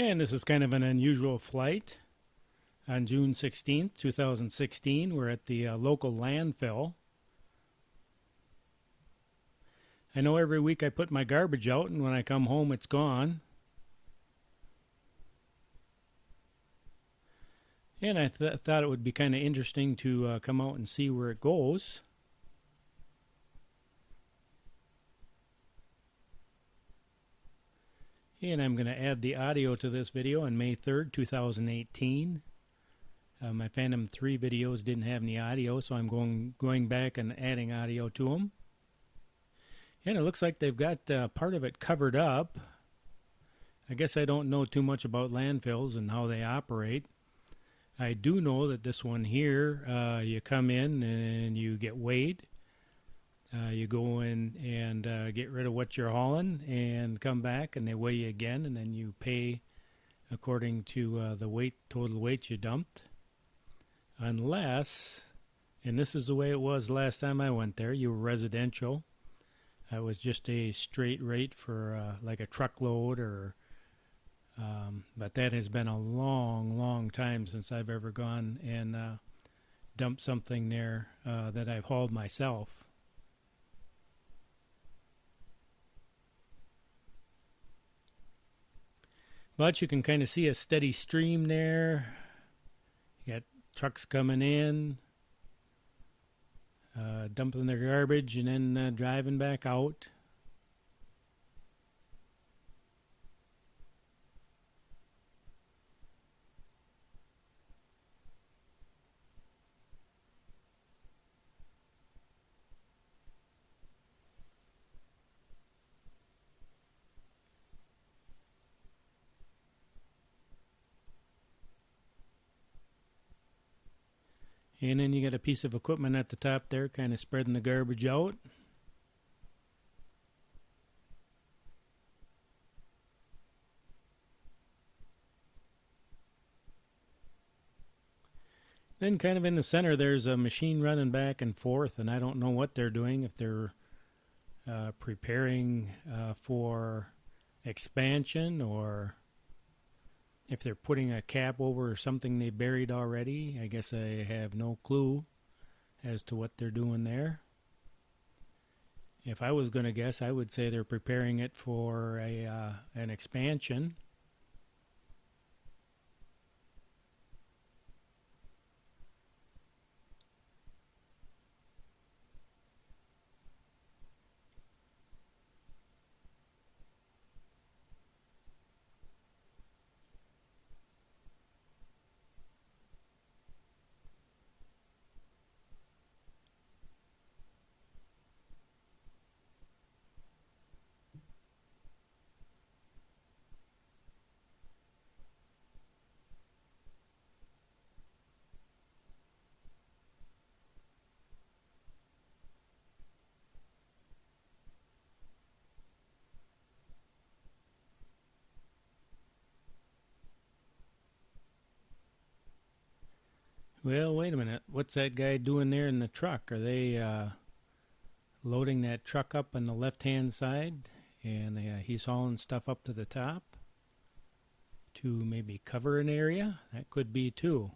And this is kind of an unusual flight. On June 16th, 2016, we're at the local landfill. I know every week I put my garbage out, and when I come home, it's gone. And I thought it would be kind of interesting to come out and see where it goes. And I'm going to add the audio to this video on May 3rd, 2018. My Phantom 3 videos didn't have any audio, so I'm going back and adding audio to them. And it looks like they've got part of it covered up. I guess I don't know too much about landfills and how they operate. I do know that this one here, you come in and you get weighed. You go in and get rid of what you're hauling and come back and they weigh you again, and then you pay according to the total weight you dumped. Unless, and this is the way it was last time I went there, you were residential. It was just a straight rate for like a truckload or but that has been a long time since I've ever gone and dumped something there that I've hauled myself. But you can kind of see a steady stream there. You got trucks coming in, dumping their garbage, and then driving back out. And then you got a piece of equipment at the top there, kind of spreading the garbage out. Then kind of in the center there's a machine running back and forth, and I don't know what they're doing, if they're preparing for expansion or if they're putting a cap over something they buried already. I guess I have no clue as to what they're doing there. If I was going to guess, I would say they're preparing it for an expansion. Well, wait a minute. What's that guy doing there in the truck? Are they loading that truck up on the left-hand side, and he's hauling stuff up to the top to maybe cover an area? That could be too.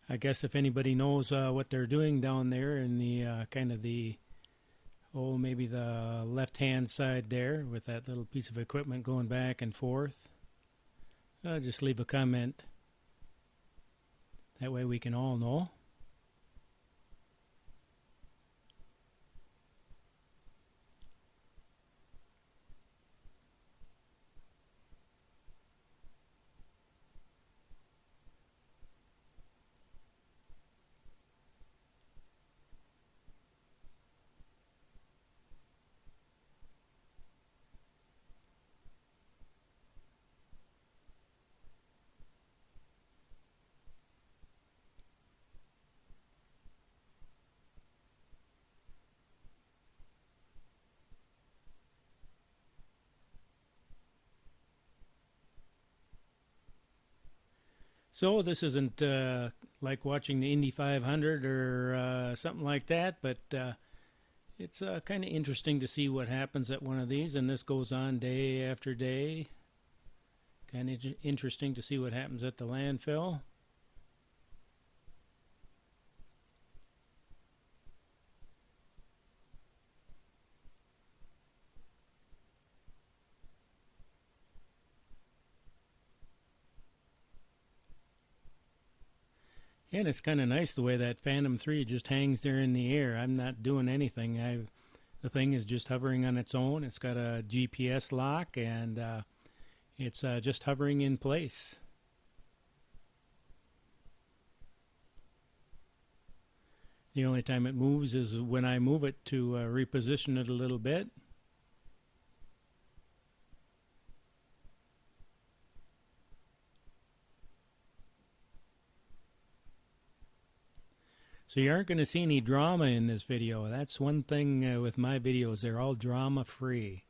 I guess if anybody knows what they're doing down there in the kind of the, maybe the left-hand side there with that little piece of equipment going back and forth. Just leave a comment. That way we can all know. So this isn't like watching the Indy 500 or something like that, but it's kind of interesting to see what happens at one of these, and this goes on day after day. Kind of interesting to see what happens at the landfill. And it's kind of nice the way that Phantom 3 just hangs there in the air. I'm not doing anything. The thing is just hovering on its own. It's got a GPS lock, and it's just hovering in place. The only time it moves is when I move it to reposition it a little bit. So you aren't going to see any drama in this video. That's one thing with my videos. They're all drama free.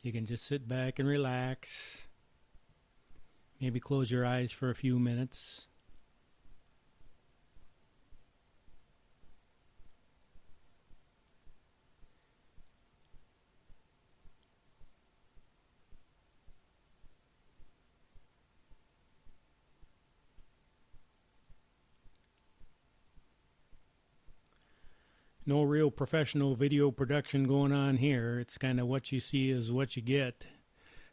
You can just sit back and relax. Maybe close your eyes for a few minutes. No real professional video production going on here. It's kind of what you see is what you get.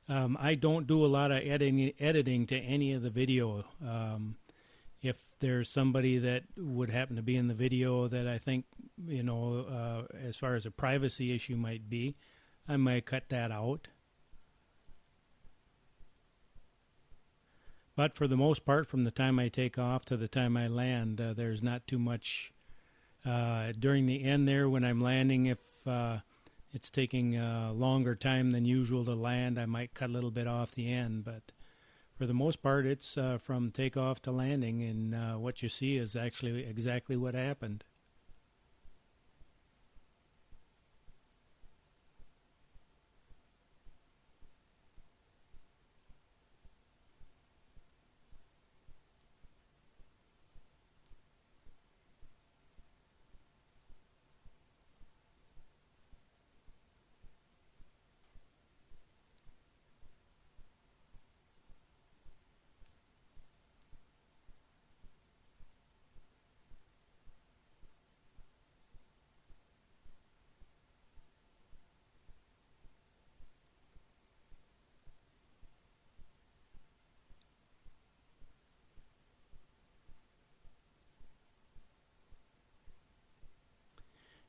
I don't do a lot of editing to any of the video. If there's somebody that would happen to be in the video that I think, as far as a privacy issue might be, I might cut that out. But for the most part, from the time I take off to the time I land, there's not too much. During the end there, when I'm landing, if it's taking a longer time than usual to land, I might cut a little bit off the end. But for the most part, it's from takeoff to landing, and what you see is actually exactly what happened.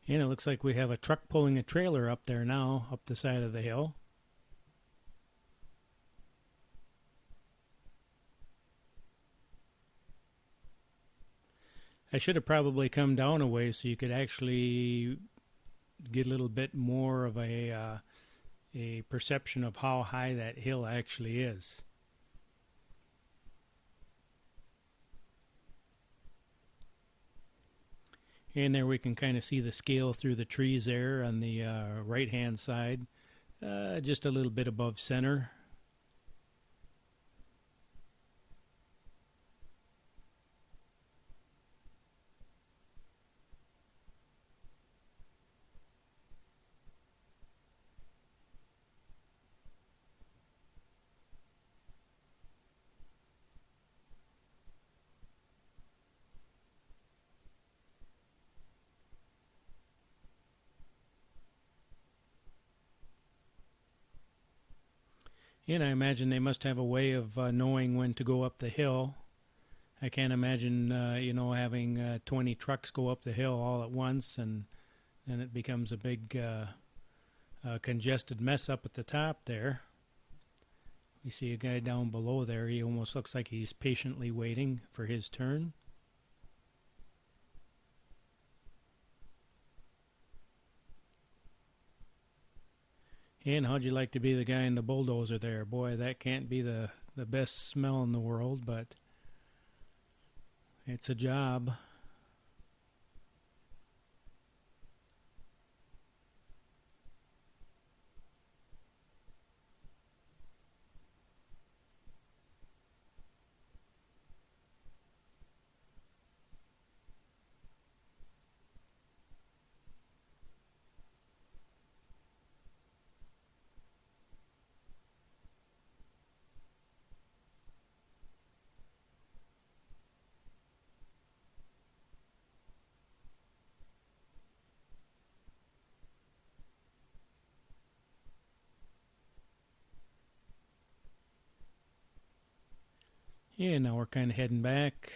And it looks like we have a truck pulling a trailer up there now, up the side of the hill. I should have probably come down a way so you could actually get a little bit more of a perception of how high that hill actually is. And there we can kind of see the scale through the trees there on the right hand side, just a little bit above center. And I imagine they must have a way of knowing when to go up the hill. I can't imagine, having 20 trucks go up the hill all at once, and then it becomes a big congested mess up at the top there. We see a guy down below there. He almost looks like he's patiently waiting for his turn. And how'd you like to be the guy in the bulldozer there? Boy, that can't be the best smell in the world, but it's a job. Yeah, now we're kind of heading back.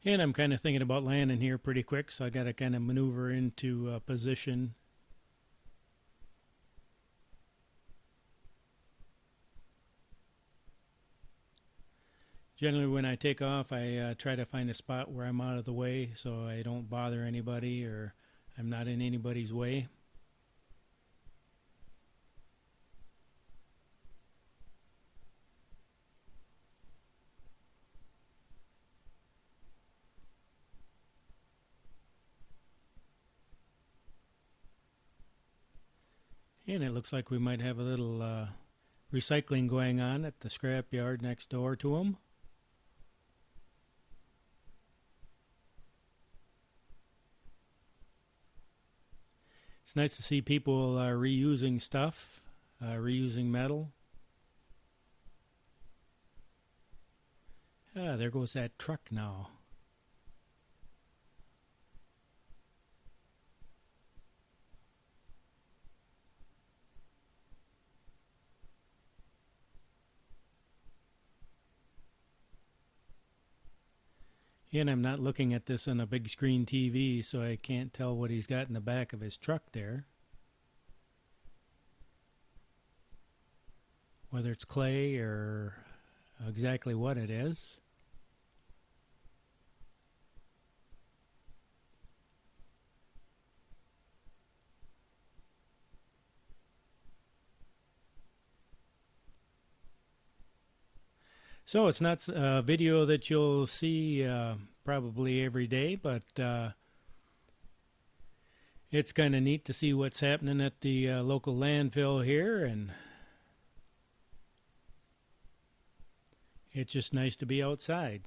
And I'm kind of thinking about landing here pretty quick, so I got to kind of maneuver into position. Generally, when I take off, I try to find a spot where I'm out of the way so I don't bother anybody or I'm not in anybody's way. And it looks like we might have a little recycling going on at the scrap yard next door to them. It's nice to see people reusing stuff, reusing metal. Ah, there goes that truck now. And I'm not looking at this on a big screen TV, so I can't tell what he's got in the back of his truck there. Whether it's clay or exactly what it is. So it's not a video that you'll see probably every day, but it's kind of neat to see what's happening at the local landfill here, and it's just nice to be outside.